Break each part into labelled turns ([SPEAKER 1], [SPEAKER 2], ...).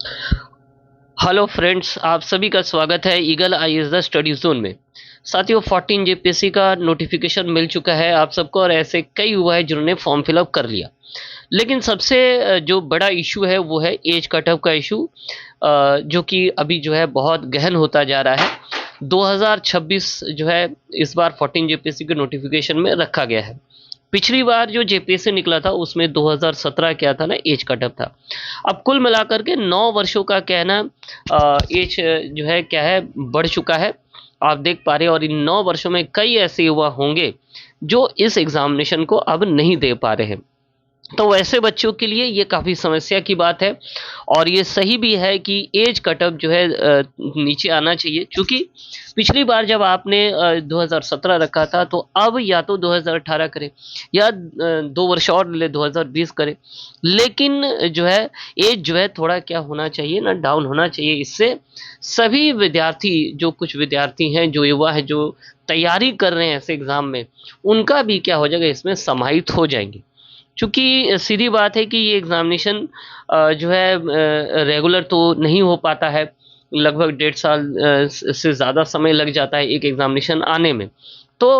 [SPEAKER 1] Hello friends, आप सभी का स्वागत है eagle IAS the study zone में। साथियों, 14 जेपीएससी का नोटिफिकेशन मिल चुका है आप सबको और ऐसे कई हुआ है जिन्होंने फॉर्म फिलअप कर लिया। लेकिन सबसे जो बड़ा इशू है वो है एज कट ऑफ का इशू, जो कि अभी जो है बहुत गहन होता जा रहा है। 2026 जो है इस बार 14 जेपीएससी के नोटिफिकेशन में रखा गया है। पिछली बार जो जेपीएससी निकला था उसमें 2017 क्या था ना, एज कट ऑफ था। अब कुल मिलाकर के 9 वर्षों का क्या है ना, एज जो है क्या है बढ़ चुका है। आप देख पा रहे हैं, और इन 9 वर्षों में कई ऐसे युवा होंगे जो इस एग्जामिनेशन को अब नहीं दे पा रहे हैं। तो वैसे बच्चों के लिए ये काफ़ी समस्या की बात है, और ये सही भी है कि एज कटअप जो है नीचे आना चाहिए, क्योंकि पिछली बार जब आपने 2017 रखा था, तो अब या तो 2018 करें या 2 वर्ष और ले 2020 करें। लेकिन जो है एज जो है थोड़ा क्या होना चाहिए ना, डाउन होना चाहिए। इससे सभी विद्यार्थी, जो कुछ विद्यार्थी हैं, जो युवा हैं, जो तैयारी कर रहे हैं ऐसे एग्ज़ाम में, उनका भी क्या हो जाएगा, इसमें समाहित हो जाएंगे। चूँकि सीधी बात है कि ये एग्ज़ामिनेशन जो है रेगुलर तो नहीं हो पाता है। लगभग 1.5 साल से ज़्यादा समय लग जाता है एक एग्ज़ामिनेशन आने में। तो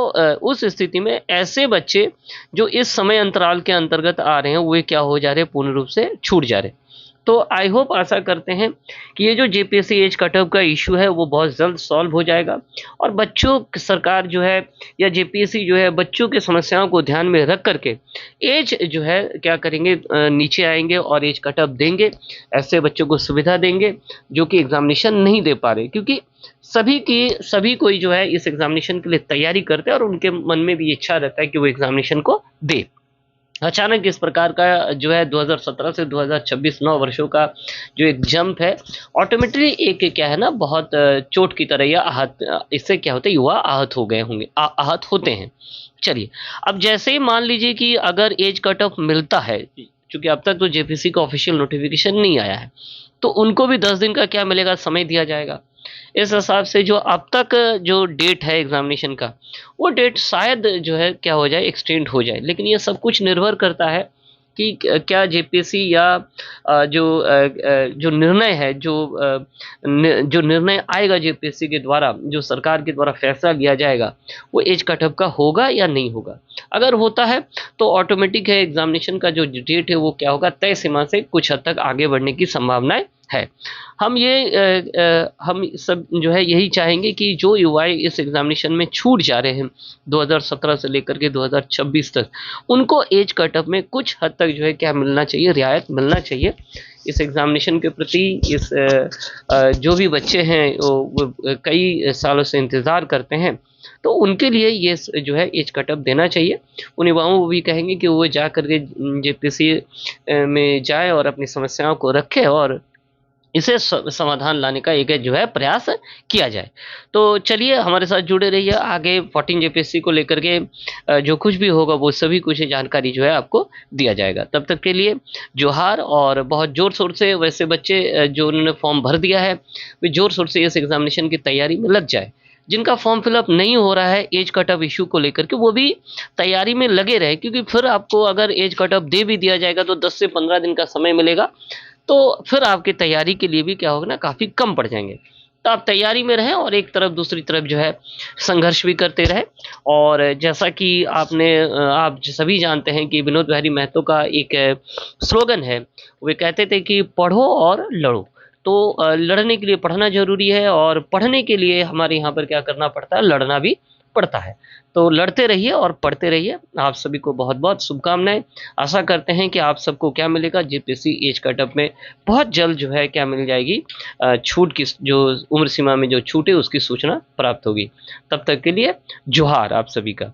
[SPEAKER 1] उस स्थिति में ऐसे बच्चे जो इस समय अंतराल के अंतर्गत आ रहे हैं, वे क्या हो जा रहे हैं, पूर्ण रूप से छूट जा रहे हैं। तो आई होप, आशा करते हैं कि ये जो जेपीएससी एज कट ऑफ का इश्यू है वो बहुत जल्द सॉल्व हो जाएगा, और बच्चों सरकार जो है या जेपीएससी जो है बच्चों की समस्याओं को ध्यान में रख करके एज जो है क्या करेंगे, नीचे आएंगे और एज कट ऑफ देंगे। ऐसे बच्चों को सुविधा देंगे जो कि एग्जामिनेशन नहीं दे पा रहे, क्योंकि सभी कोई जो है इस एग्जामिनेशन के लिए तैयारी करते हैं और उनके मन में भी इच्छा रहता है कि वो एग्जामिनेशन को दे। अचानक इस प्रकार का जो है 2017 से 2026 9 वर्षों का जो एक जंप है, ऑटोमेटिकली एक क्या है ना, बहुत चोट की तरह या आहत, इससे क्या होता है, युवा आहत हो गए होंगे, आहत होते हैं। चलिए, अब जैसे ही मान लीजिए कि अगर एज कट ऑफ मिलता है, क्योंकि अब तक तो जेपीसी का ऑफिशियल नोटिफिकेशन नहीं आया है, तो उनको भी 10 दिन का क्या मिलेगा, समय दिया जाएगा। इस हिसाब से जो अब तक जो डेट है एग्जामिनेशन का, वो डेट शायद जो है क्या हो जाए, एक्सटेंड हो जाए। लेकिन ये सब कुछ निर्भर करता है कि क्या जेपीएससी या जो निर्णय है, जो निर्णय आएगा जेपीएससी के द्वारा, जो सरकार के द्वारा फैसला लिया जाएगा, वो एज कटअप का होगा या नहीं होगा। अगर होता है तो ऑटोमेटिक है, एग्जामिनेशन का जो डेट है वो क्या होगा, तय सीमा से कुछ हद तक आगे बढ़ने की संभावनाएं है। हम सब जो है यही चाहेंगे कि जो युवाएं इस एग्जामिनेशन में छूट जा रहे हैं 2017 से लेकर के 2026 तक, उनको एज कटअप में कुछ हद तक जो है क्या मिलना चाहिए, रियायत मिलना चाहिए इस एग्जामिनेशन के प्रति। जो भी बच्चे हैं वो कई सालों से इंतज़ार करते हैं, तो उनके लिए ये जो है एज कटअप देना चाहिए। उन युवाओं को भी कहेंगे कि वो जा कर के जेपीएससी में जाए और अपनी समस्याओं को रखें, और इसे समाधान लाने का एक जो है प्रयास किया जाए। तो चलिए, हमारे साथ जुड़े रहिए। आगे 14 जेपीएससी को लेकर के जो कुछ भी होगा वो सभी कुछ जानकारी जो है आपको दिया जाएगा। तब तक के लिए जोहार, और बहुत ज़ोर शोर से वैसे बच्चे जो उन्होंने फॉर्म भर दिया है, वे ज़ोर शोर से इस एग्जामिनेशन की तैयारी में लग जाए। जिनका फॉर्म फिलअप नहीं हो रहा है एज कट ऑफ इशू को लेकर के, वो भी तैयारी में लगे रहे, क्योंकि फिर आपको अगर एज कट ऑफ दे भी दिया जाएगा तो 10 से 15 दिन का समय मिलेगा, तो फिर आपकी तैयारी के लिए भी क्या होगा ना, काफ़ी कम पड़ जाएँगे। तो आप तैयारी में रहें, और एक तरफ दूसरी तरफ जो है संघर्ष भी करते रहें। और जैसा कि आप सभी जानते हैं कि विनोद बिहारी महतो का एक स्लोगन है, वे कहते थे कि पढ़ो और लड़ो। तो लड़ने के लिए पढ़ना ज़रूरी है, और पढ़ने के लिए हमारे यहाँ पर क्या करना पड़ता है, लड़ना भी पड़ता है। तो लड़ते रहिए और पढ़ते रहिए। आप सभी को बहुत-बहुत शुभकामनाएँ। आशा करते हैं कि आप सबको क्या मिलेगा, जेपीएससी एज कटअप में बहुत जल्द जो है क्या मिल जाएगी, छूट की जो उम्र सीमा में जो छूट है उसकी सूचना प्राप्त होगी। तब तक के लिए जोहार आप सभी का।